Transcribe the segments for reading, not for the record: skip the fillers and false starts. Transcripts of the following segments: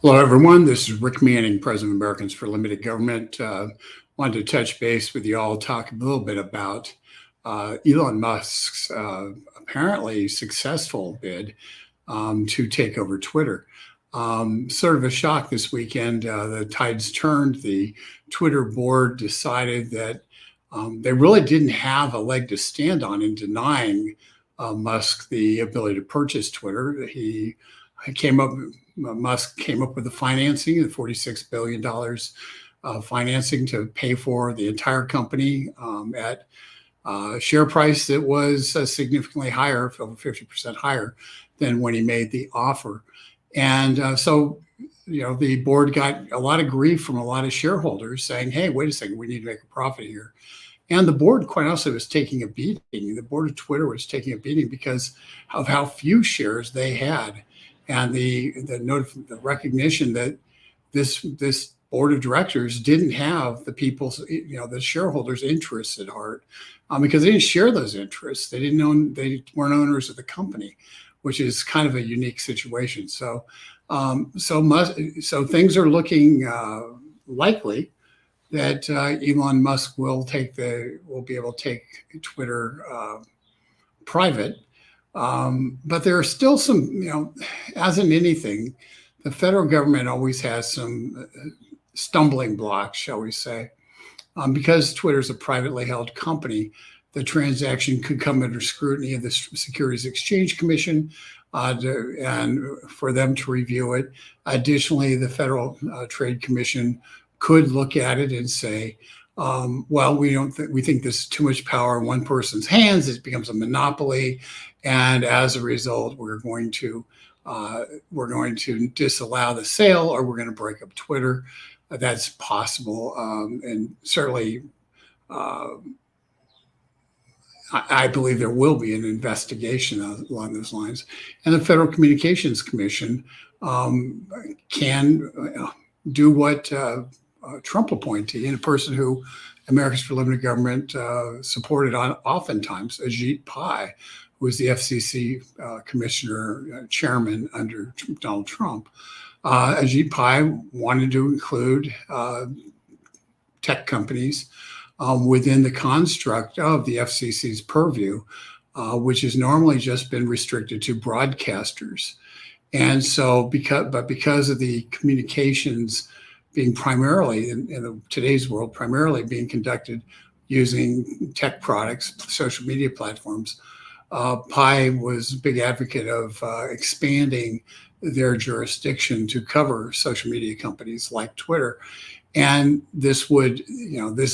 Hello, everyone. This is Rick Manning, President of Americans for Limited Government. Wanted to touch base with you all, talk a little bit about Elon Musk's apparently successful bid to take over Twitter. Sort of a shock this weekend. The tides turned. The Twitter board decided that they really didn't have a leg to stand on in denying Musk the ability to purchase Twitter. Musk came up with the financing, the $46 billion financing to pay for the entire company at a share price that was significantly higher, over 50% higher than when he made the offer. And so the board got a lot of grief from a lot of shareholders saying, hey, wait a second, we need to make a profit here. And the board, quite honestly, was taking a beating. The board of Twitter was taking a beating because of how few shares they had. And the recognition that this board of directors didn't have the people's, the shareholders' interests at heart, because they didn't share those interests. They weren't owners of the company, which is kind of a unique situation. So things are looking likely that Elon Musk will be able to take Twitter private. But there are still some, as in anything, the federal government always has some stumbling blocks, shall we say. Because Twitter is a privately held company, the transaction could come under scrutiny of the Securities Exchange Commission and for them to review it. Additionally, the Federal Trade Commission could look at it and say, we think this is too much power in one person's hands. It becomes a monopoly, and as a result, we're going to disallow the sale, or we're going to break up Twitter. That's possible, and certainly, I believe there will be an investigation along those lines, and the Federal Communications Commission can do what Trump appointee and a person who Americans for Limited Government supported oftentimes, Ajit Pai, who was the FCC commissioner chairman under Donald Trump. Ajit Pai wanted to include tech companies within the construct of the FCC's purview, which has normally just been restricted to broadcasters. And so because of the communications being primarily in today's world, primarily being conducted using tech products, social media platforms, Pai was a big advocate of expanding their jurisdiction to cover social media companies like Twitter. And this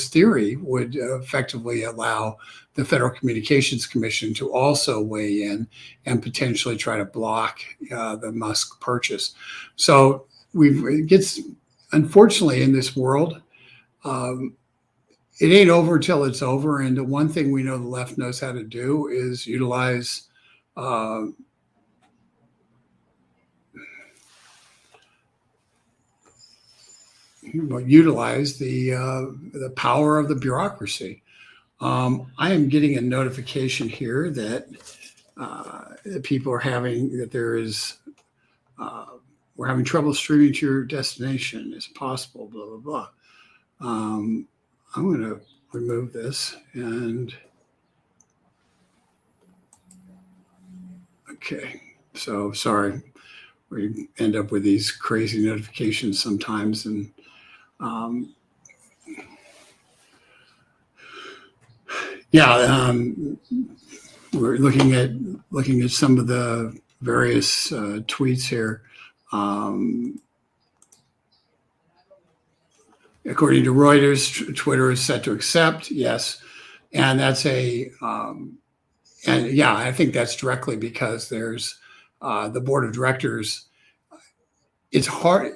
theory would effectively allow the Federal Communications Commission to also weigh in and potentially try to block the Musk purchase. So unfortunately, in this world, it ain't over till it's over. And the one thing we know the left knows how to do is utilize the power of the bureaucracy. I am getting a notification here that people are having we're having trouble streaming to your destination. It's possible, blah, blah, blah. I'm going to remove this and okay. So sorry, we end up with these crazy notifications sometimes, and we're looking at some of the various tweets here. According to Reuters, Twitter is set to accept. Yes. And that's I think that's directly because there's the board of directors. It's hard.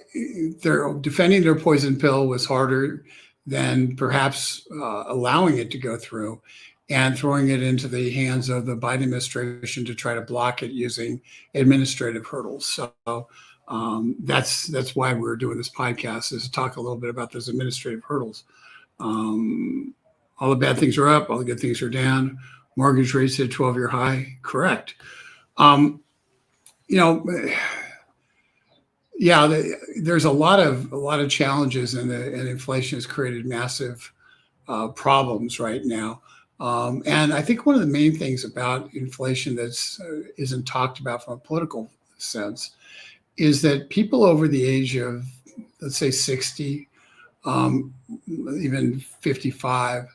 They're defending their poison pill was harder than perhaps allowing it to go through and throwing it into the hands of the Biden administration to try to block it using administrative hurdles. So that's why we're doing this podcast, is to talk a little bit about those administrative hurdles. All the bad things are up, all the good things are down. Mortgage rates at a 12-year high. Correct. Yeah, there's a lot of challenges, and inflation has created massive problems right now. And I think one of the main things about inflation that's isn't talked about from a political sense is that people over the age of, let's say, 60, um, even 55,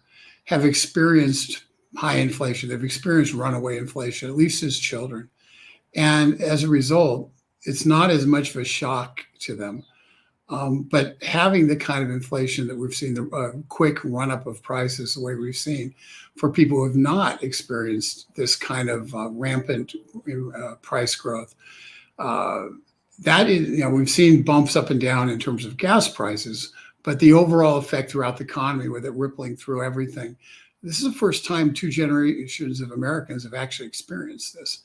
have experienced high inflation. They've experienced runaway inflation, at least as children. And as a result, it's not as much of a shock to them. But having the kind of inflation that we've seen, the quick run up of prices, the way we've seen, for people who have not experienced this kind of rampant price growth, uh, that is, we've seen bumps up and down in terms of gas prices, but the overall effect throughout the economy, with it rippling through everything, this is the first time two generations of Americans have actually experienced this.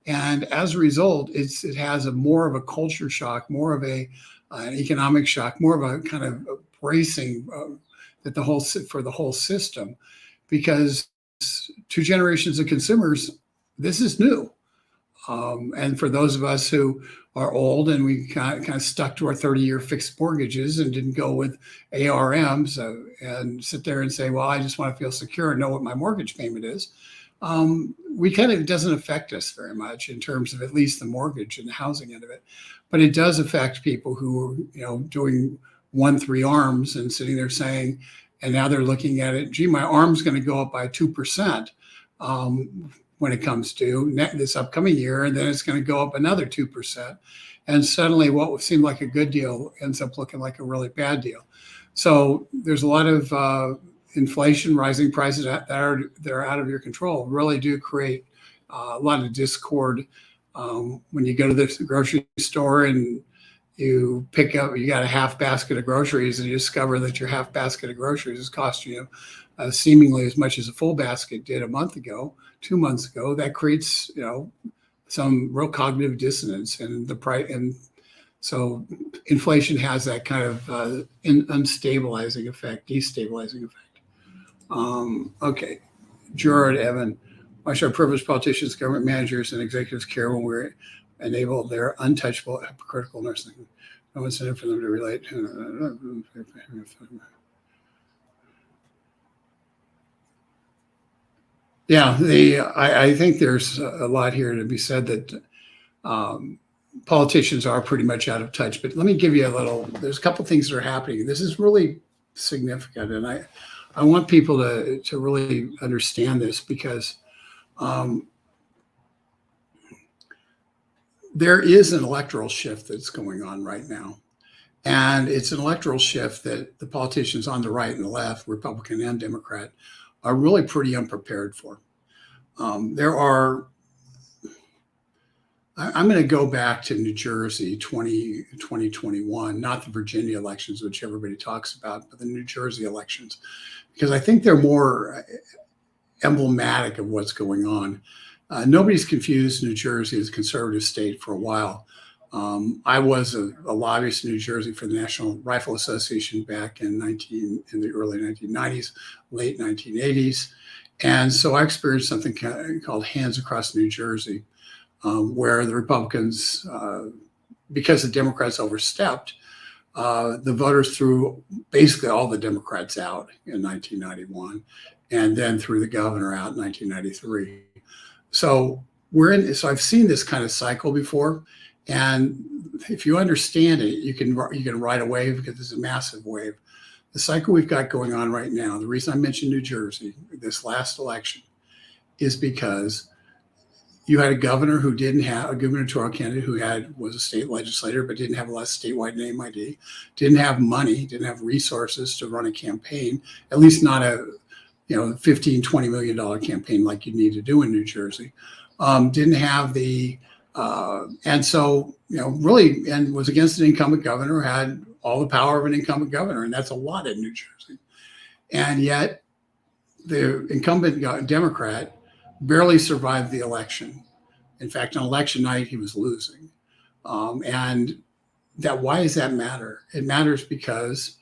And as a result, it has a more of a culture shock, more of an economic shock, more of a kind of bracing that for the whole system, because two generations of consumers, this is new. And for those of us who are old and we kind of stuck to our 30-year fixed mortgages and didn't go with ARMs and sit there and say, well, I just want to feel secure and know what my mortgage payment is. We kind of, it doesn't affect us very much in terms of at least the mortgage and the housing end of it, but it does affect people who are, doing 1-3 arms and sitting there saying, and now they're looking at it, gee, my arm's going to go up by 2%. When it comes to this upcoming year, and then it's going to go up another 2%. And suddenly what seemed like a good deal ends up looking like a really bad deal. So there's a lot of inflation, rising prices that are out of your control, really do create a lot of discord. When you go to the grocery store and you got a half basket of groceries, and you discover that your half basket of groceries is costing you seemingly as much as a full basket did a month ago, 2 months ago, that creates, some real cognitive dissonance in the price. And so inflation has that kind of unstabilizing effect, destabilizing effect. Okay. Gerard Evan, why should our privileged politicians, government managers, and executives care when we enable their untouchable, hypocritical nursing? No incentive for them to relate. Yeah, I think there's a lot here to be said that politicians are pretty much out of touch. But let me give you there's a couple things that are happening. This is really significant. And I want people to really understand this, because there is an electoral shift that's going on right now. And it's an electoral shift that the politicians on the right and the left, Republican and Democrat, are really pretty unprepared for. I'm going to go back to New Jersey 2021, not the Virginia elections, which everybody talks about, but the New Jersey elections, because I think they're more emblematic of what's going on. Nobody's confused New Jersey as a conservative state for a while. I was a lobbyist in New Jersey for the National Rifle Association back in the early 1990s, late 1980s. And so I experienced something called Hands Across New Jersey, where the Republicans, because the Democrats overstepped, the voters threw basically all the Democrats out in 1991, and then threw the governor out in 1993. So I've seen this kind of cycle before. And if you understand it, you can ride a wave, because it's a massive wave. The cycle we've got going on right now, the reason I mentioned New Jersey, this last election, is because you had a gubernatorial candidate who was a state legislator, but didn't have a lot of statewide name ID, didn't have money, didn't have resources to run a campaign, at least not a $15-20 million campaign like you need to do in New Jersey. Didn't have and so, really, and was against an incumbent governor, had all the power of an incumbent governor, and that's a lot in New Jersey. And yet the incumbent Democrat barely survived the election. In fact, on election night, he was losing. And why does that matter? It matters because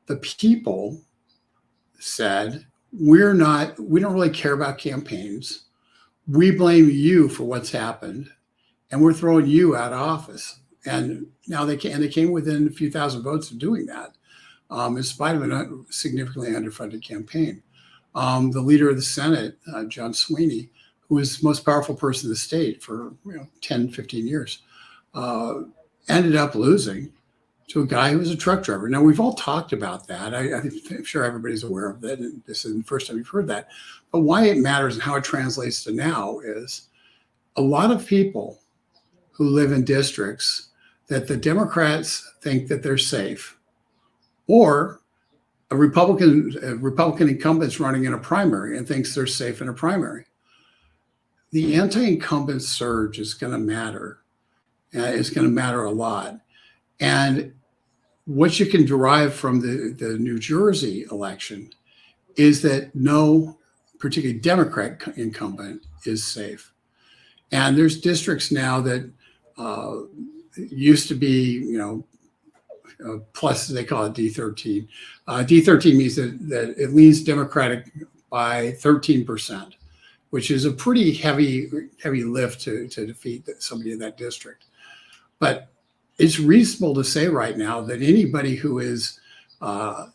the people said, we don't really care about campaigns. We blame you for what's happened, and we're throwing you out of office. And now they came within a few thousand votes of doing that, in spite of a significantly underfunded campaign. The leader of the Senate, John Sweeney, who was the most powerful person in the state for 10, 15 years, ended up losing to a guy who was a truck driver. Now, we've all talked about that. I'm sure everybody's aware of that. And this isn't the first time you've heard that. But why it matters and how it translates to now is a lot of people who live in districts that the Democrats think that they're safe, or a Republican incumbent's running in a primary and thinks they're safe in a primary. The anti-incumbent surge is going to matter. It's going to matter a lot. And what you can derive from the New Jersey election is that no particularly Democrat incumbent is safe. And there's districts now that used to be, plus they call it D13. D13 means that it leans Democratic by 13%, which is a pretty heavy lift to defeat somebody in that district. But it's reasonable to say right now that anybody who is, D13,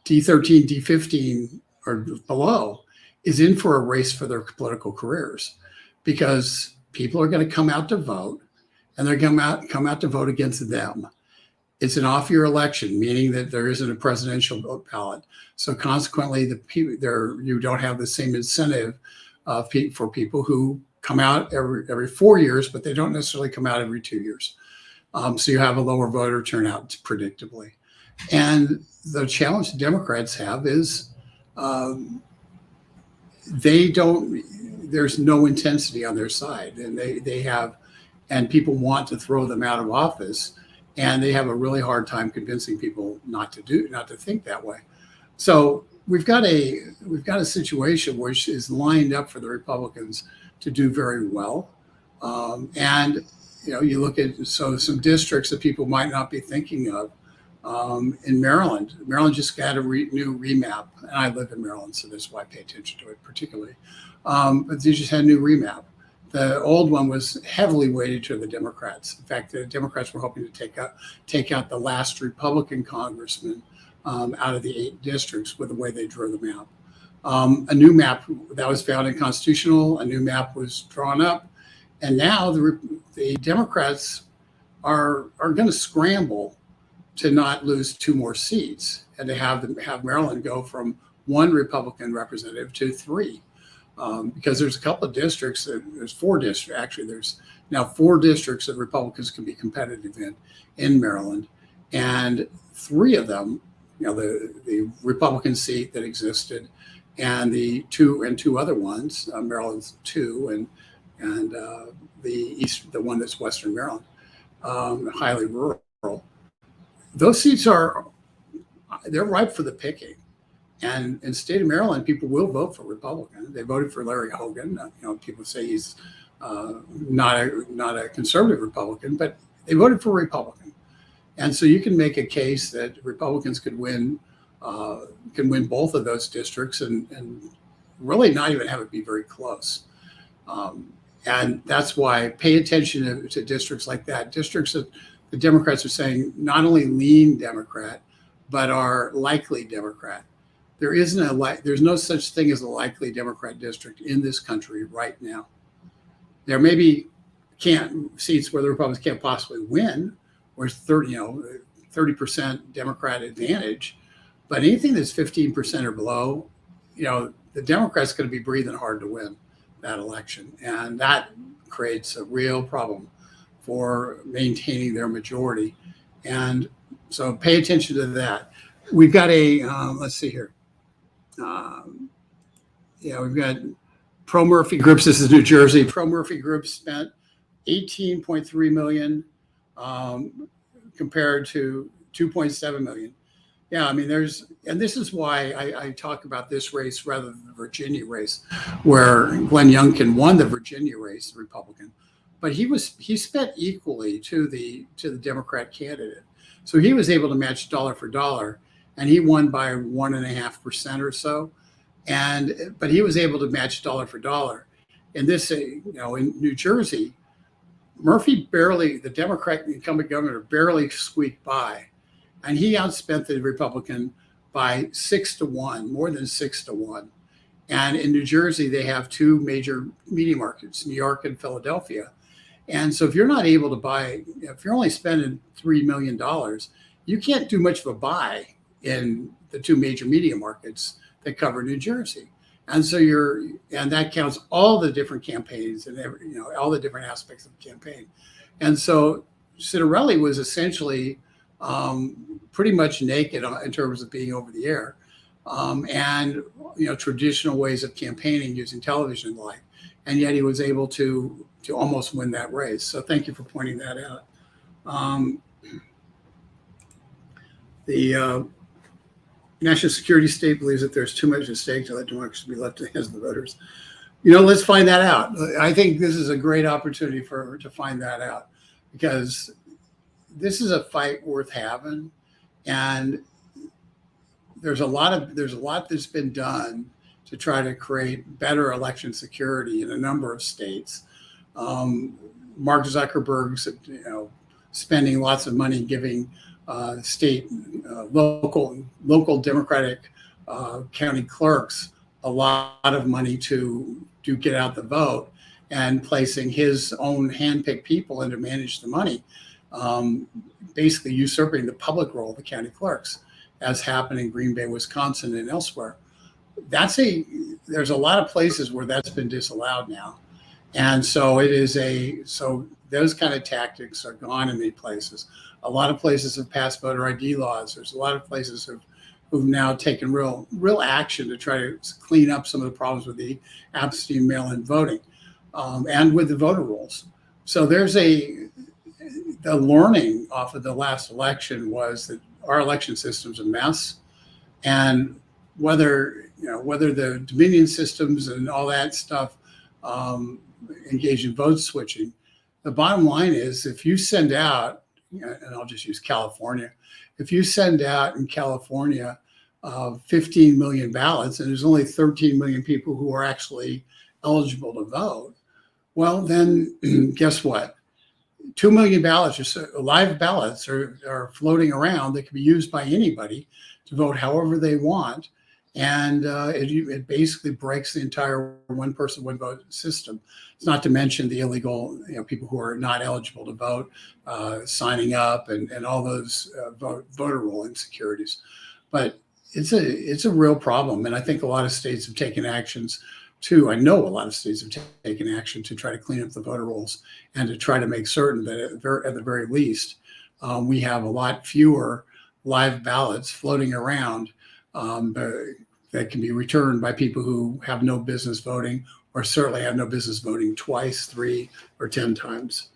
D15 or below is in for a race for their political careers, because people are going to come out to vote, and they're going to come out to vote against them. It's an off-year election, meaning that there isn't a presidential ballot. So consequently, you don't have the same incentive for people who come out every 4 years, but they don't necessarily come out every 2 years. So you have a lower voter turnout, predictably. And the challenge the Democrats have is there's no intensity on their side, and and people want to throw them out of office, and they have a really hard time convincing people not to think that way. So we've got a situation which is lined up for the Republicans to do very well, and you look at some districts that people might not be thinking of. In Maryland just got a new remap, and I live in Maryland, so that's why I pay attention to it particularly. But they just had a new remap. The old one was heavily weighted to the Democrats. In fact, the Democrats were hoping to take out the last Republican congressman out of the 8 districts with the way they drew them out. A new map that was found unconstitutional. A new map was drawn up, and now the Democrats are going to scramble to not lose 2 more seats, and to have Maryland go from 1 Republican representative to 3, because there's a couple of districts. There's 4 districts actually. There's now 4 districts that Republicans can be competitive in Maryland, and 3 of them, the Republican seat that existed, and the 2 other ones, Maryland's 2, and the one that's Western Maryland, highly rural. Those seats they're ripe for the picking. And in the state of Maryland, people will vote for Republican. They voted for Larry Hogan. People say he's not a conservative Republican, but they voted for Republican. And so you can make a case that Republicans can win both of those districts and really not even have it be very close. And that's why pay attention to districts like that, districts that the Democrats are saying not only lean Democrat, but are likely Democrat. There's no such thing as a likely Democrat district in this country right now. There may be seats where the Republicans can't possibly win, where it's 30% Democrat advantage, but anything that's 15% or below, the Democrats going to be breathing hard to win that election, and that creates a real problem for maintaining their majority. And so pay attention to that. We've got let's see here. We've got pro-Murphy groups. This is New Jersey. Pro-Murphy groups spent $18.3 million compared to $2.7 million. Yeah, I mean, and this is why I talk about this race rather than the Virginia race, where Glenn Youngkin won the Virginia race, the Republican, but he spent equally to the Democrat candidate. So he was able to match dollar for dollar, and he won by 1.5% or so. But he was able to match dollar for dollar. And this, in New Jersey, Murphy barely, the Democrat incumbent governor, barely squeaked by, and he outspent the Republican by 6-1, more than 6-1. And in New Jersey, they have two major media markets, New York and Philadelphia. And so if you're not able to buy, if you're only spending $3 million, you can't do much of a buy in the two major media markets that cover New Jersey. And so and that counts all the different campaigns and all the different aspects of the campaign. And so Citarelli was essentially pretty much naked in terms of being over the air, and traditional ways of campaigning using television and the like. And yet he was able to almost win that race. So thank you for pointing that out. The national security state believes that there's too much at stake to let democracy be left in the hands of the voters. Let's find that out. I think this is a great opportunity to find that out, because this is a fight worth having, and there's a lot that's been done to try to create better election security in a number of states. Mark Zuckerberg's, spending lots of money giving state, local Democratic county clerks a lot of money to get out the vote, and placing his own handpicked people in to manage the money, basically usurping the public role of the county clerks, as happened in Green Bay, Wisconsin, and elsewhere. There's a lot of places where that's been disallowed now. And so those kind of tactics are gone in many places. A lot of places have passed voter ID laws. There's a lot of places who've now taken real action to try to clean up some of the problems with the absentee mail-in voting, and with the voter rolls. So the learning off of the last election was that our election system's a mess, and whether the Dominion systems and all that stuff engage in vote switching, the bottom line is, if you send out, and I'll just use California, if you send out in California 15 million ballots, and there's only 13 million people who are actually eligible to vote, well, then guess what? 2 million ballots, live ballots, are floating around that can be used by anybody to vote however they want. And it basically breaks the entire one person, one vote system. It's not to mention the illegal, people who are not eligible to vote, signing up, and all those voter roll insecurities. But it's a real problem, and I think a lot of states have taken actions too. I know a lot of states have taken action to try to clean up the voter rolls and to try to make certain that at the very least we have a lot fewer live ballots floating around that can be returned by people who have no business voting, or certainly have no business voting twice, 3, or 10 times.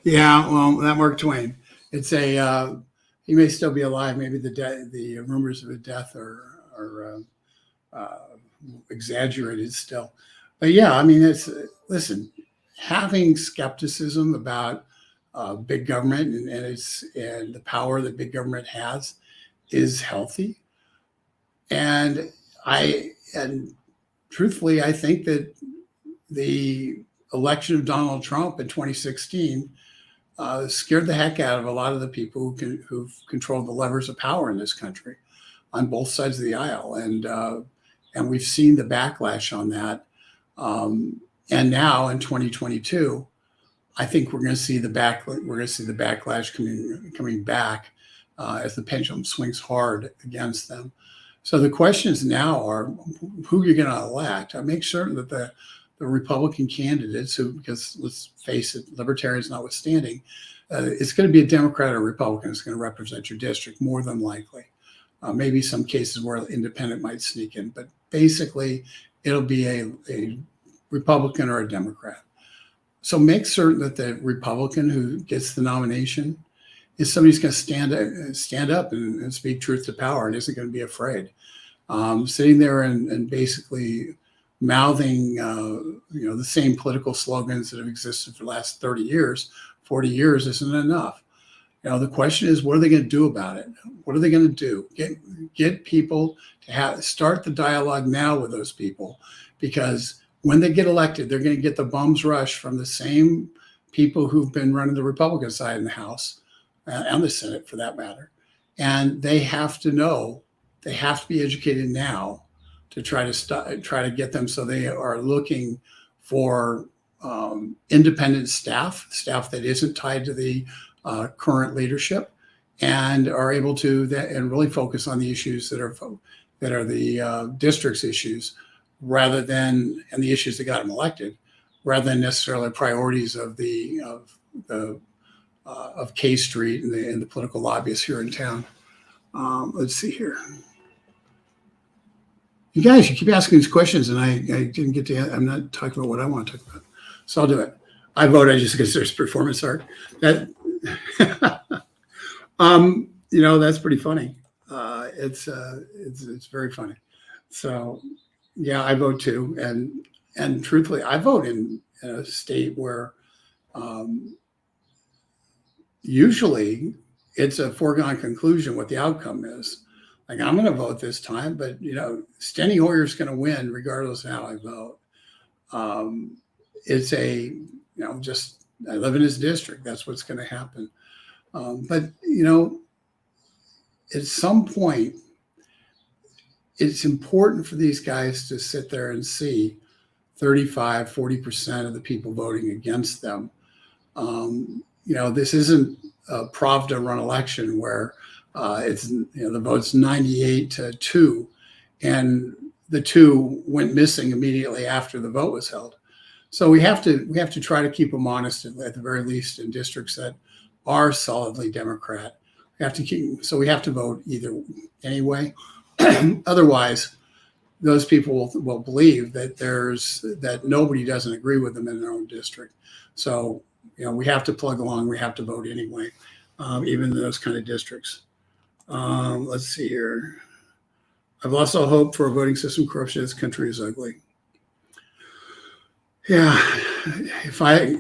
Yeah, well, that Mark Twain. It's he may still be alive. Maybe the rumors of his death are exaggerated still. But yeah, I mean, listen, having skepticism about big government and the power that big government has is healthy. And truthfully, I think that the election of Donald Trump in 2016 scared the heck out of a lot of the people who've controlled the levers of power in this country on both sides of the aisle. And we've seen the backlash on that. And now in 2022, I think we're going to see the backlash coming back as the pendulum swings hard against them. So the questions now are who you're going to elect. I make certain that the Republican candidates, because let's face it, libertarians notwithstanding, it's going to be a Democrat or Republican that's going to represent your district more than likely. Maybe some cases where independent might sneak in, but basically it'll be a Republican or a Democrat. So make certain that the Republican who gets the nomination is somebody who's going to stand up and speak truth to power and isn't going to be afraid. Sitting there and basically mouthing the same political slogans that have existed for the last 30 years, 40 years isn't enough. The question is, what are they going to do about it? What are they going to do? Get people to start the dialogue now with those people, because when they get elected, they're going to get the bum's rush from the same people who've been running the Republican side in the House and the Senate, for that matter. And they have to know, they have to be educated now to try to get them so they are looking for independent staff that isn't tied to the current leadership, and are able to and really focus on the issues that are the district's issues, rather than, and the issues that got them elected, rather than necessarily priorities of K Street and the political lobbyists here in town. Let's see here. You guys, you keep asking these questions, and I didn't get to. I'm not talking about what I want to talk about, so I'll do it. I voted just because there's performance art. That, that's pretty funny. It's very funny. So, yeah, I vote too, and truthfully, I vote in a state where usually it's a foregone conclusion what the outcome is. Like, I'm going to vote this time, but Steny Hoyer's going to win regardless of how I vote. It's just, I live in his district. That's what's going to happen. But at some point, it's important for these guys to sit there and see 35-40% of the people voting against them. This isn't a Pravda run election where it's the vote's 98-2, and the 2 went missing immediately after the vote was held. So we have to try to keep them honest, at the very least, in districts that are solidly Democrat. We have to vote either anyway. Otherwise, those people will believe that nobody doesn't agree with them in their own district. So we have to plug along. We have to vote anyway, even in those kind of districts. Let's see here. I've lost all hope for a voting system. Corruption in this country is ugly. Yeah.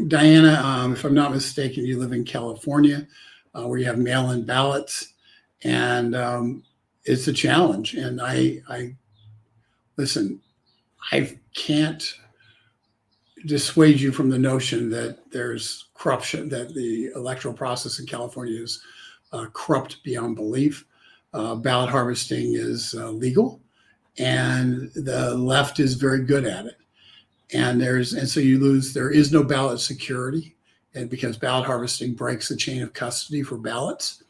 Diana, if I'm not mistaken, you live in California, where you have mail-in ballots, and it's a challenge. And I listen, I can't dissuade you from the notion that there's corruption, that the electoral process in California is corrupt beyond belief. Ballot harvesting is legal, and the left is very good at it. And so there is no ballot security, and because ballot harvesting breaks the chain of custody for ballots.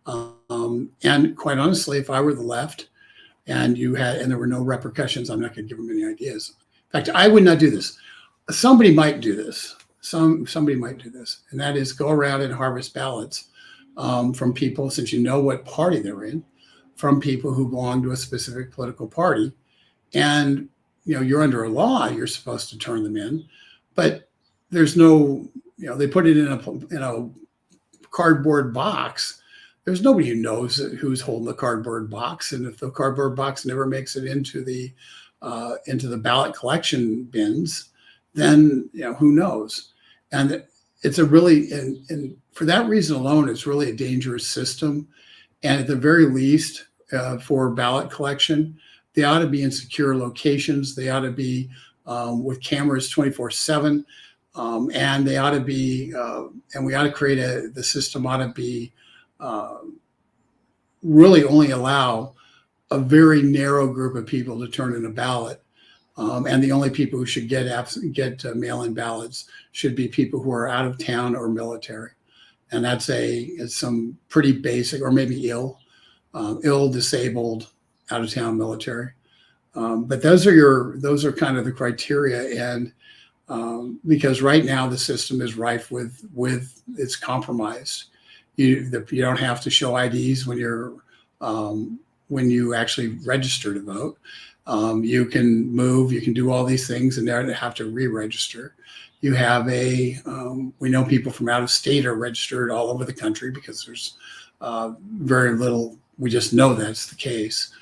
And quite honestly, if I were the left and there were no repercussions, I'm not going to give them any ideas. In fact, I would not do this. Somebody might do this. Somebody might do this, and that is go around and harvest ballots from people, since you know what party they're in, from people who belong to a specific political party. And you're under a law, you're supposed to turn them in, but there's no, they put it in a cardboard box. There's nobody who knows who's holding the cardboard box, and if the cardboard box never makes it into the ballot collection bins, then who knows? And it's and for that reason alone, it's really a dangerous system. And at the very least, for ballot collection, they ought to be in secure locations. They ought to be with cameras 24/7, and they ought to be. And we ought to create the system ought to be really only allow a very narrow group of people to turn in a ballot. And the only people who should get mail-in ballots should be people who are out of town or military, and it's some pretty basic, or maybe ill, disabled, out of town military. But those are kind of the criteria, and because right now the system is rife with it's compromised. You don't have to show IDs when you actually register to vote. You can move, you can do all these things, and they have to re-register. You have we know people from out of state are registered all over the country because there's very little. We just know that's the case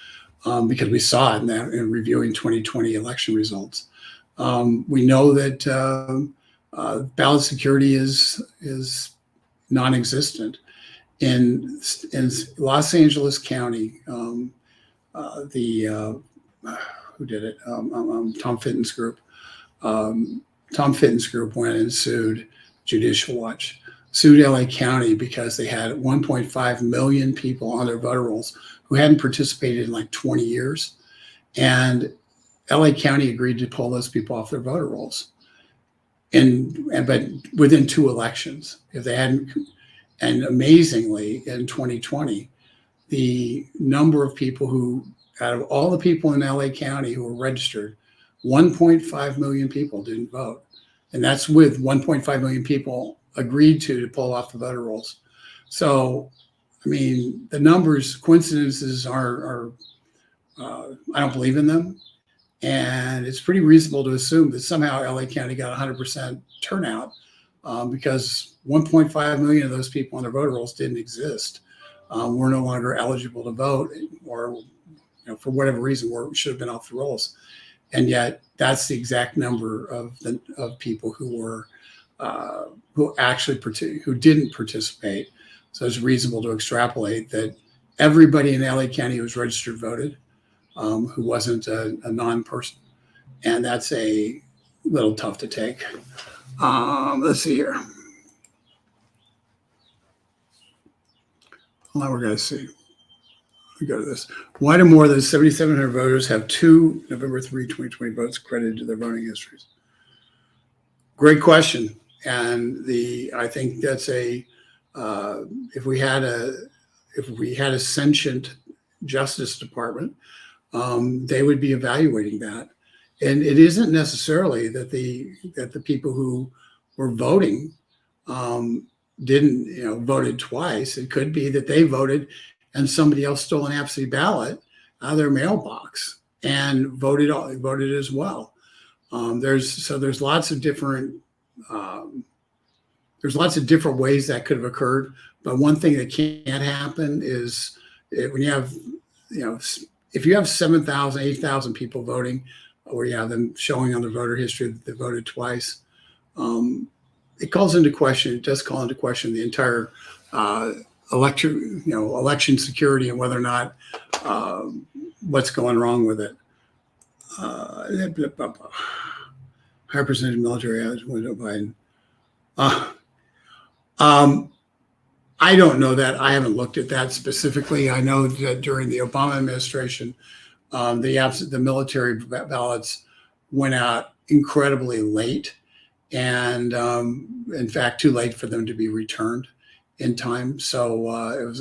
because we saw it in reviewing 2020 election results. We know that ballot security is non-existent, in Los Angeles County, who did it? Tom Fitton's group. Tom Fitton's group went and sued Judicial Watch, sued LA County because they had 1.5 million people on their voter rolls who hadn't participated in like 20 years. And LA County agreed to pull those people off their voter rolls. But within 2 elections, if they hadn't, and amazingly in 2020, the number of people who, out of all the people in LA County who were registered, 1.5 million people didn't vote. And that's with 1.5 million people agreed to pull off the voter rolls. So, I mean, the numbers, coincidences are I don't believe in them. And it's pretty reasonable to assume that somehow LA County got 100% turnout because 1.5 million of those people on their voter rolls didn't exist. Were no longer eligible to vote, or for whatever reason, should have been off the rolls. And yet, that's the exact number of people who were who didn't participate. So it's reasonable to extrapolate that everybody in LA County who was registered voted, who wasn't a non-person, and that's a little tough to take. Let's see here. Now we're going to see. We go to this. Why do more than 7,700 voters have 2 November 3, 2020 votes credited to their voting histories? Great question. And I think that's if we had a sentient Justice Department, they would be evaluating that. And it isn't necessarily that the people who were voting didn't voted twice. It could be that they voted and somebody else stole an absentee ballot out of their mailbox and voted as well. There's lots of different ways that could have occurred. But one thing that can't happen is when you have if you have 7,000, 8,000 people voting, or you have them showing on their voter history that they voted twice, it calls into question. It does call into question the entire election security and whether or not what's going wrong with it. Higher percentage of military hours with Joe Biden. I don't know that. I haven't looked at that specifically. I know that during the Obama administration, the military ballots went out incredibly late, and in fact, too late for them to be returned in time. So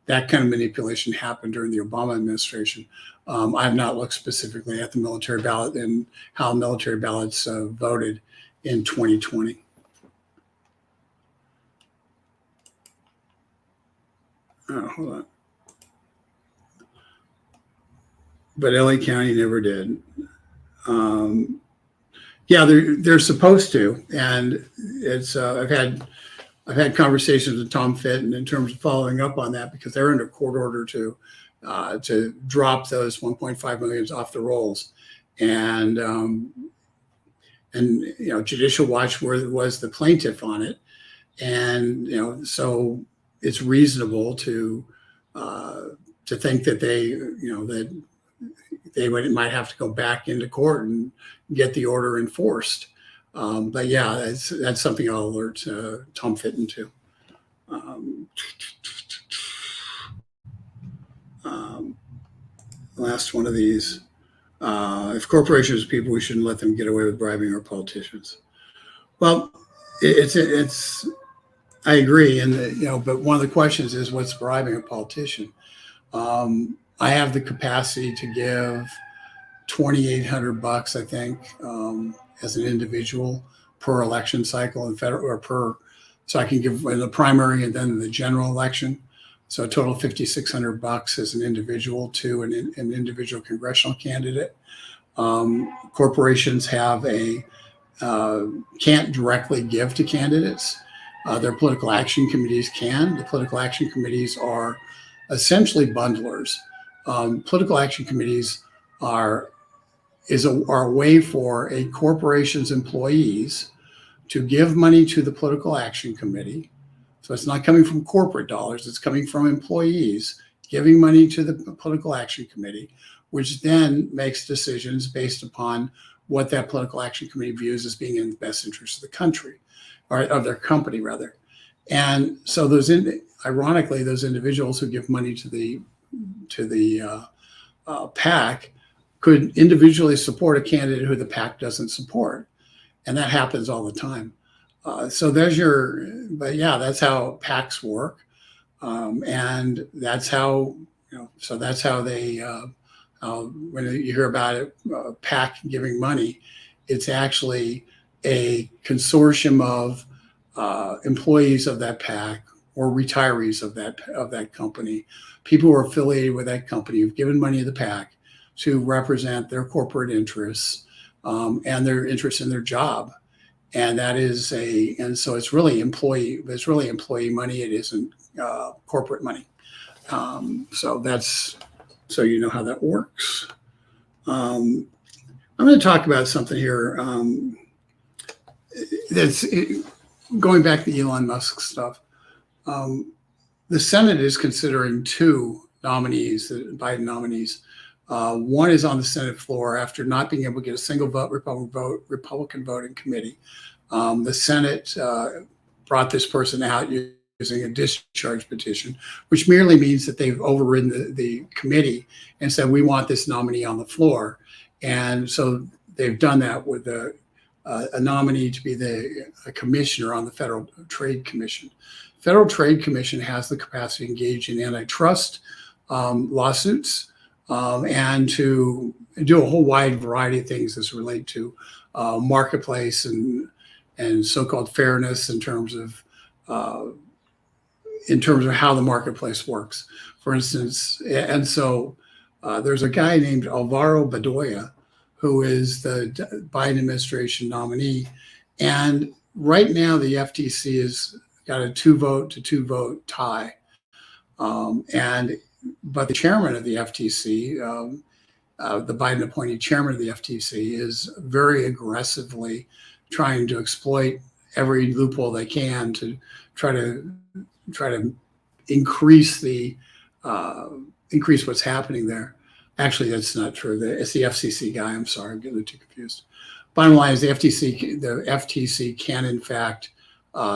that kind of manipulation happened during the Obama administration. I have not looked specifically at the military ballot and how military ballots voted in 2020. Oh, hold on. But LA County never did. Yeah, they're supposed to, and it's I've had conversations with Tom Fitton in terms of following up on that because they're under court order to drop those 1.5 million off the rolls, and Judicial Watch was the plaintiff on it, and so it's reasonable to think that they might have to go back into court and get the order enforced. But yeah, that's something I'll alert Tom Fitton to. Last one of these. If corporations are people, we shouldn't let them get away with bribing our politicians. Well, it's I agree, and but one of the questions is what's bribing a politician. I have the capacity to give $2,800, I think, as an individual per election cycle and federal or so I can give in the primary and then in the general election. So a total of $5,600 as an individual to an individual congressional candidate. Corporations can't directly give to candidates. Their political action committees can. The political action committees are essentially bundlers. Political action committees are a way for a corporation's employees to give money to the political action committee So it's not coming from corporate dollars. It's coming from employees giving money to the political action committee, which then makes decisions based upon what that political action committee views as being in the best interest of the country, or of their company rather. And so ironically, those individuals who give money to the PAC could individually support a candidate who the PAC doesn't support, and that happens all the time. So there's but yeah, that's how PACs work, and that's how So that's how they. When you hear about it, PAC giving money, it's actually a consortium of employees of that PAC or retirees of that company, people who are affiliated with that company who've given money to the PAC to represent their corporate interests and their interest in their job. And so it's really employee money. It isn't corporate money. So you know how that works. I'm going to talk about something here going back to Elon Musk stuff. The Senate is considering two nominees, the Biden nominees. One is on the Senate floor after not being able to get a single Republican vote in committee. The Senate brought this person out using a discharge petition, which merely means that they've overridden the committee and said, we want this nominee on the floor. And so they've done that with a nominee to be a commissioner on the Federal Trade Commission. Federal Trade Commission has the capacity to engage in antitrust lawsuits and to do a whole wide variety of things as relate to marketplace and so-called fairness in terms of how the marketplace works, for instance. And so there's a guy named Alvaro Bedoya, who is the Biden administration nominee. And right now the FTC has got a 2-vote tie. But the chairman of the FTC, the Biden appointed chairman of the FTC, is very aggressively trying to exploit every loophole they can to try to increase what's happening there. Actually, that's not true. It's the FCC guy. I'm sorry, I'm getting too confused. Bottom line is the FTC can in fact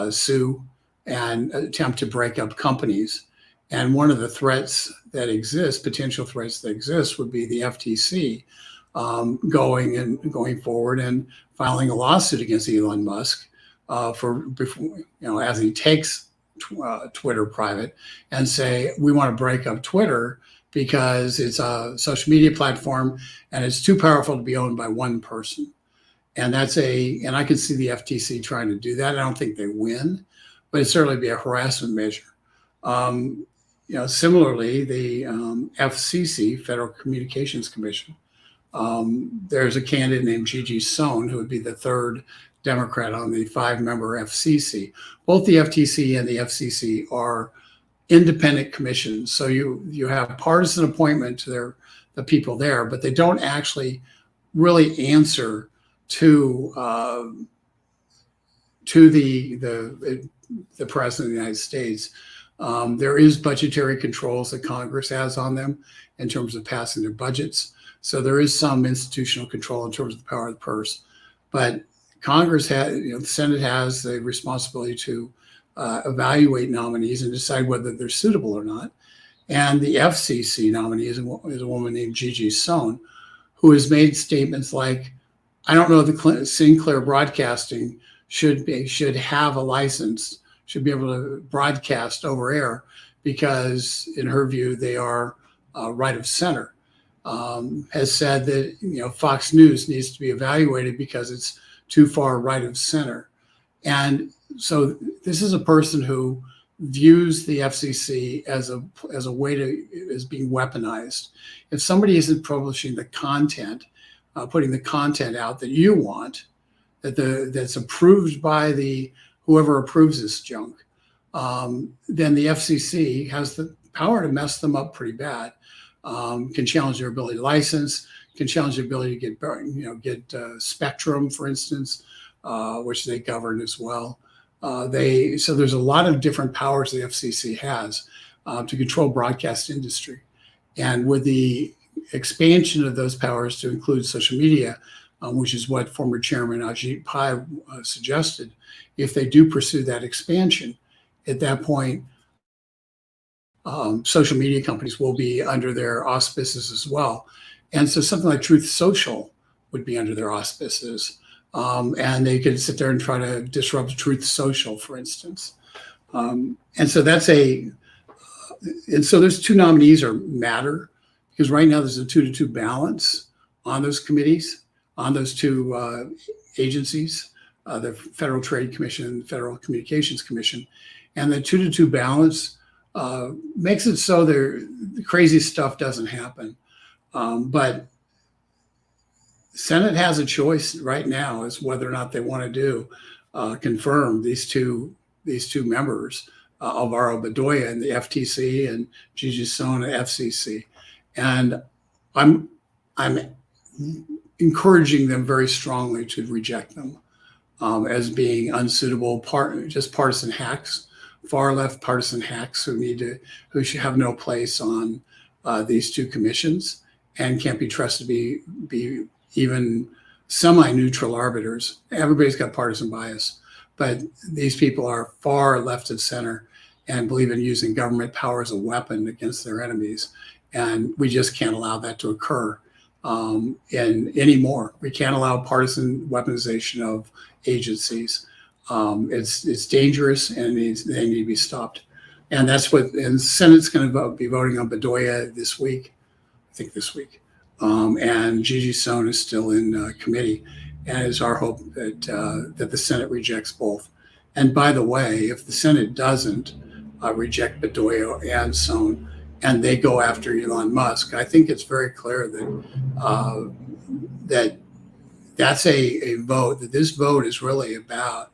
sue and attempt to break up companies. And one of the potential threats that exist, would be the FTC going forward and filing a lawsuit against Elon Musk as he takes Twitter private, and say, we want to break up Twitter because it's a social media platform and it's too powerful to be owned by one person. And I can see the FTC trying to do that. I don't think they win, but it'd certainly be a harassment measure. Similarly, the FCC, Federal Communications Commission, there's a candidate named Gigi Sohn who would be the third Democrat on the 5-member FCC. Both the FTC and the FCC are independent commissions. So you have partisan appointment to the people there, but they don't actually really answer to the president of the United States. There is budgetary controls that Congress has on them in terms of passing their budgets. So there is some institutional control in terms of the power of the purse. But Congress the Senate has the responsibility to evaluate nominees and decide whether they're suitable or not. And the FCC nominee is a woman named Gigi Sohn, who has made statements like, I don't know if Sinclair Broadcasting should have a license, should be able to broadcast over air, because in her view, they are right of center. Has said that Fox News needs to be evaluated because it's too far right of center. And so this is a person who views the FCC as being weaponized. If somebody isn't publishing the content, putting the content out that you want, that's approved by whoever approves this junk, then the FCC has the power to mess them up pretty bad. Can challenge their ability to license, can challenge the ability to get spectrum, for instance, which they govern as well. So there's a lot of different powers the FCC has to control broadcast industry. And with the expansion of those powers to include social media, which is what former Chairman Ajit Pai suggested, if they do pursue that expansion, at that point, social media companies will be under their auspices as well. And so something like Truth Social would be under their auspices. And they could sit there and try to disrupt Truth Social, for instance. And so those two nominees matter, because right now there's a 2-2 balance on those committees, on those two agencies, the Federal Trade Commission and the Federal Communications Commission. And the 2-2 balance makes it so the crazy stuff doesn't happen. But Senate has a choice right now as whether or not they want to confirm these two members, Alvaro Bedoya in the FTC and Gigi Sohn at FCC. And I'm encouraging them very strongly to reject them as being unsuitable, just partisan hacks, far left partisan hacks who should have no place on these two commissions and can't be trusted to be even semi-neutral arbiters. Everybody's got partisan bias, but these people are far left of center and believe in using government power as a weapon against their enemies. And we just can't allow that to occur anymore. We can't allow partisan weaponization of agencies. It's dangerous, and they need to be stopped. And that's what, and the Senate's going to be voting on Bedoya this week, I think this week. And Gigi Sohn is still in committee, and it's our hope that the Senate rejects both. And by the way, if the Senate doesn't reject Bedoya and Sohn, and they go after Elon Musk, I think it's very clear that that's a vote, that this vote is really about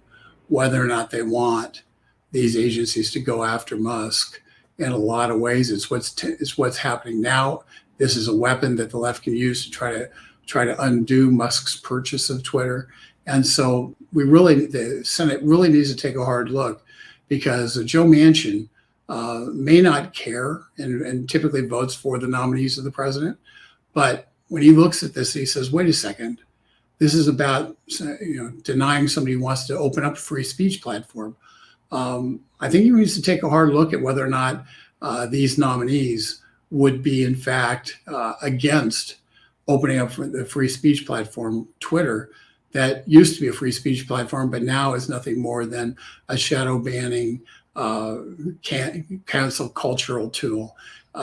whether or not they want these agencies to go after Musk. In a lot of ways, it's what's happening now. This is a weapon that the left can use to try to undo Musk's purchase of Twitter. And so the Senate really needs to take a hard look, because Joe Manchin may not care and typically votes for the nominees of the president. But when he looks at this, he says, wait a second, this is about denying somebody who wants to open up a free speech platform. I think he needs to take a hard look at whether or not these nominees would be, in fact, against opening up the free speech platform, Twitter, that used to be a free speech platform, but now is nothing more than a shadow banning, cancel cultural tool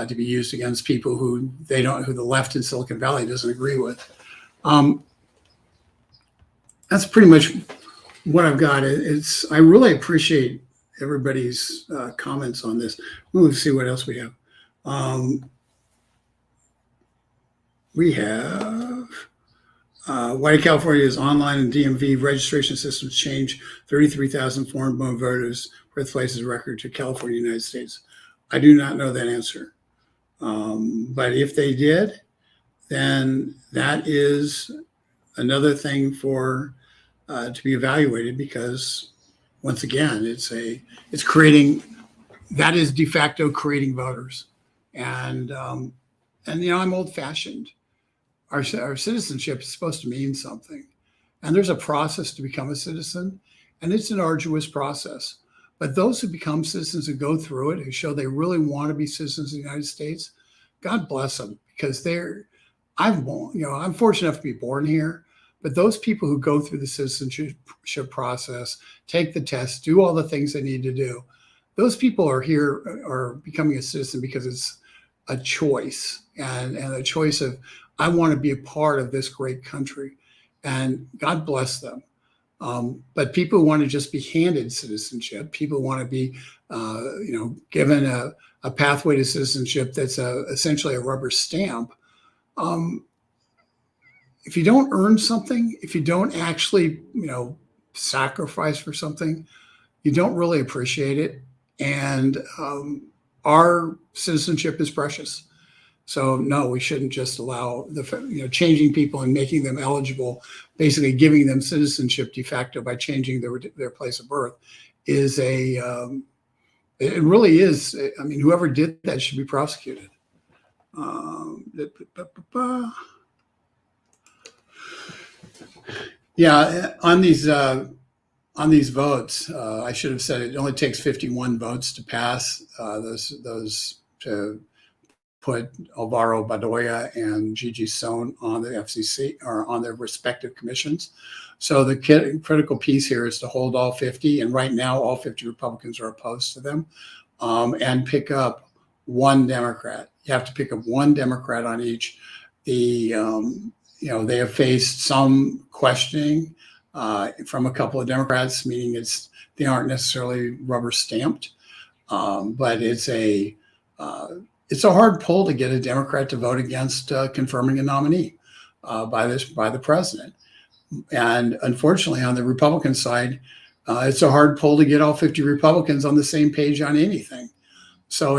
to be used against people who the left in Silicon Valley doesn't agree with. That's pretty much what I've got. I really appreciate everybody's comments on this. Let's see what else we have. We have White California's online and DMV registration systems change 33,000 foreign-born voters' birthplaces record to California, United States. I do not know that answer. But if they did, then that is another thing to be evaluated, because once again, it's creating, that is de facto creating voters. And I'm old fashioned. Our citizenship is supposed to mean something. And there's a process to become a citizen, and it's an arduous process. But those who become citizens and go through it, who show they really want to be citizens of the United States, God bless them, because I'm fortunate enough to be born here. But those people who go through the citizenship process, take the test, do all the things they need to do, those people are becoming a citizen because it's a choice, and a choice of, I want to be a part of this great country, and God bless them. But people want to just be handed citizenship. People want to be, given a pathway to citizenship that's essentially a rubber stamp. If you don't earn something, if you don't actually, sacrifice for something, you don't really appreciate it. And our citizenship is precious. So no, we shouldn't just allow changing people and making them eligible, basically giving them citizenship de facto by changing their place of birth, is it really is. I mean, whoever did that should be prosecuted. Yeah, on these votes, I should have said it only takes 51 votes to pass those to put Alvaro Badoya and Gigi Sohn on the FCC or on their respective commissions. So the critical piece here is to hold all 50, and right now all 50 Republicans are opposed to them, and pick up one Democrat. You have to pick up one Democrat on each. They have faced some questioning from a couple of Democrats, meaning they aren't necessarily rubber stamped, but it's a hard pull to get a Democrat to vote against confirming a nominee by the president. And unfortunately, on the Republican side, it's a hard pull to get all 50 Republicans on the same page on anything. So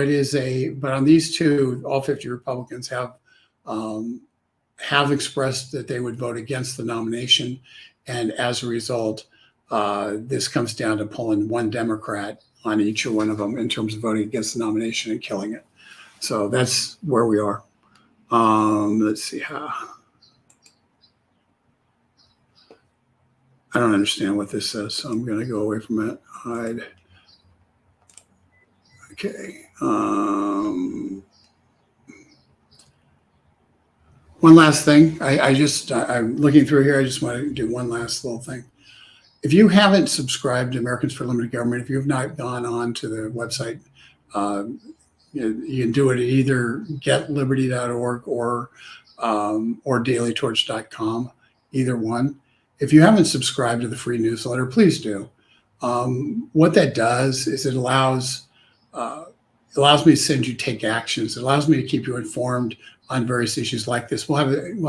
but on these two, all 50 Republicans have expressed that they would vote against the nomination. And as a result, this comes down to pulling one Democrat on each one of them in terms of voting against the nomination and killing it. So that's where we are. Let's see how. I don't understand what this says, so I'm going to go away from it. Hide. Okay. One last thing. I'm looking through here. I just want to do one last little thing. If you haven't subscribed to Americans for Limited Government, if you have not gone on to the website, you can do it at either getliberty.org or dailytorch.com, either one. If you haven't subscribed to the free newsletter, please do. What that does is it allows me to send you take actions. It allows me to keep you informed on various issues like this. We'll have an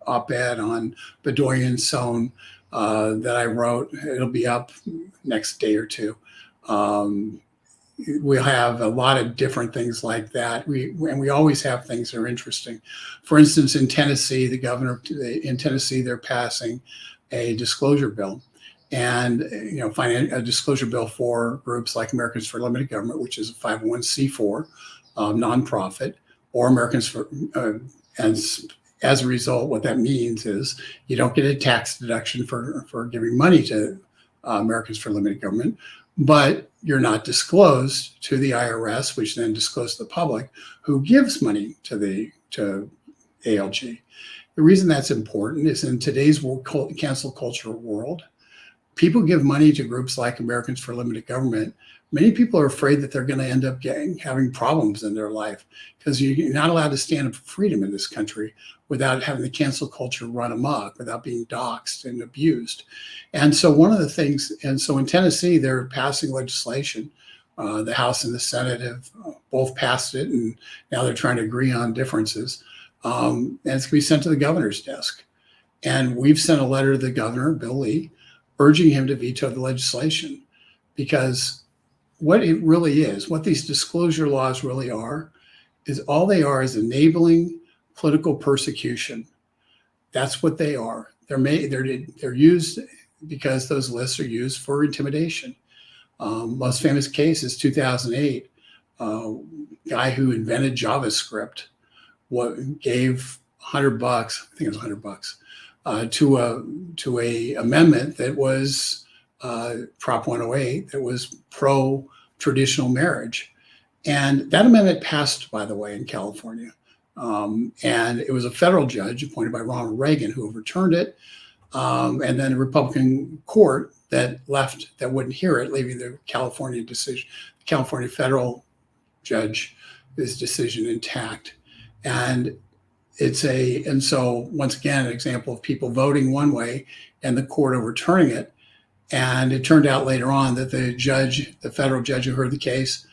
op-ed on Badoya and Sohn that I wrote. It'll be up next day or two. We'll have a lot of different things like that. We always have things that are interesting. For instance, in Tennessee, they're passing a disclosure bill, and a disclosure bill for groups like Americans for Limited Government, which is a 501c4 nonprofit, or Americans for as a result, what that means is you don't get a tax deduction for giving money to Americans for Limited Government, but you're not disclosed to the IRS, which then discloses to the public who gives money to ALG. The reason that's important is in today's cancel culture world, people give money to groups like Americans for Limited Government. Many people are afraid that they're going to end up having problems in their life because you're not allowed to stand up for freedom in this country without having the cancel culture run amok, without being doxxed and abused. And so in Tennessee, they're passing legislation. The House and the Senate have both passed it, and now they're trying to agree on differences. And it's going to be sent to the governor's desk. And we've sent a letter to the governor, Bill Lee, urging him to veto the legislation, because what it really is, what these disclosure laws really are, is all they are is enabling political persecution. That's what they are. They're used because those lists are used for intimidation. Most famous case is 2008. Guy who invented JavaScript gave $100, I think it was $100, to a amendment that was Prop 108 that was pro traditional marriage. And that amendment passed, by the way, in California. And it was a federal judge appointed by Ronald Reagan who overturned it. And then a Republican court that wouldn't hear it, leaving the California federal judge's decision intact. And so once again, an example of people voting one way and the court overturning it. And it turned out later on that the federal judge who heard the case,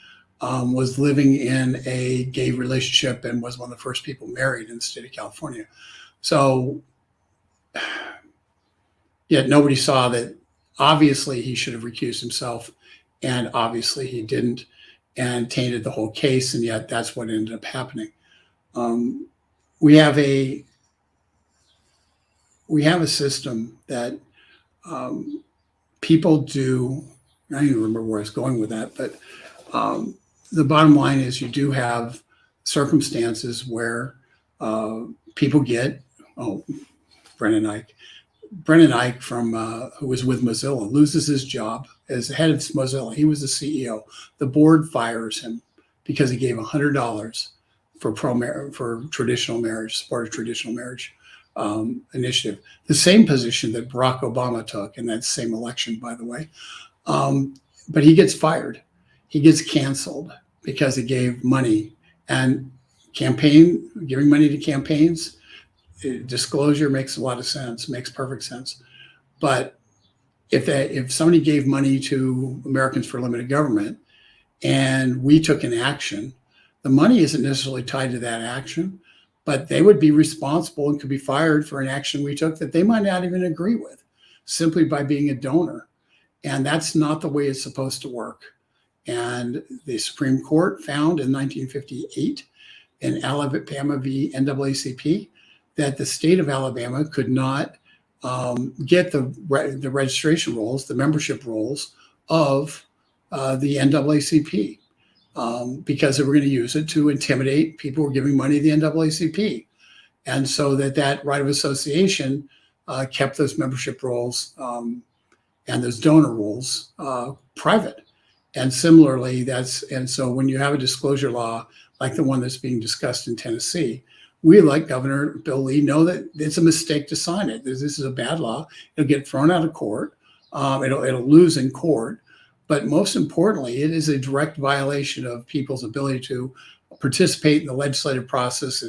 was living in a gay relationship and was one of the first people married in the state of California. So yet nobody saw that obviously he should have recused himself, and obviously he didn't, and tainted the whole case. And yet that's what ended up happening. We have a system that people do, I don't even remember where I was going with that, but the bottom line is you do have circumstances where people get, oh, Brennan Ike from who was with Mozilla loses his job as head of Mozilla. He was the CEO. The board fires him because he gave $100 for traditional marriage, support of traditional marriage initiative. The same position that Barack Obama took in that same election, by the way. But he gets fired. He gets canceled because he gave money, and giving money to campaigns, disclosure makes a lot of sense, makes perfect sense. But if somebody gave money to Americans for Limited Government and we took an action, the money isn't necessarily tied to that action, but they would be responsible and could be fired for an action we took that they might not even agree with, simply by being a donor. And that's not the way it's supposed to work. And the Supreme Court found in 1958 in Alabama v. NAACP that the state of Alabama could not get the registration rolls, the membership rolls of the NAACP because they were going to use it to intimidate people who were giving money to the NAACP. And so that right of association kept those membership rolls and those donor rolls private. And similarly, so when you have a disclosure law like the one that's being discussed in Tennessee, we, like Governor Bill Lee, know that it's a mistake to sign it. This is a bad law. It'll get thrown out of court. It'll lose in court. But most importantly, it is a direct violation of people's ability to participate in the legislative process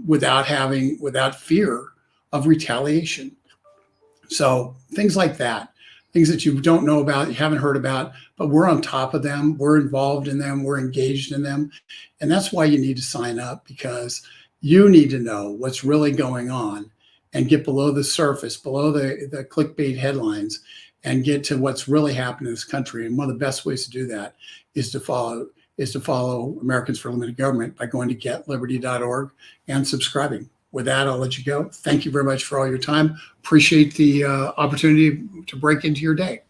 without fear of retaliation. So things like that, things that you don't know about, you haven't heard about, but we're on top of them. We're involved in them. We're engaged in them. And that's why you need to sign up, because you need to know what's really going on and get below the surface, below the clickbait headlines, and get to what's really happening in this country. And one of the best ways to do that is to follow Americans for Limited Government by going to getliberty.org and subscribing. With that, I'll let you go. Thank you very much for all your time. Appreciate the opportunity to break into your day.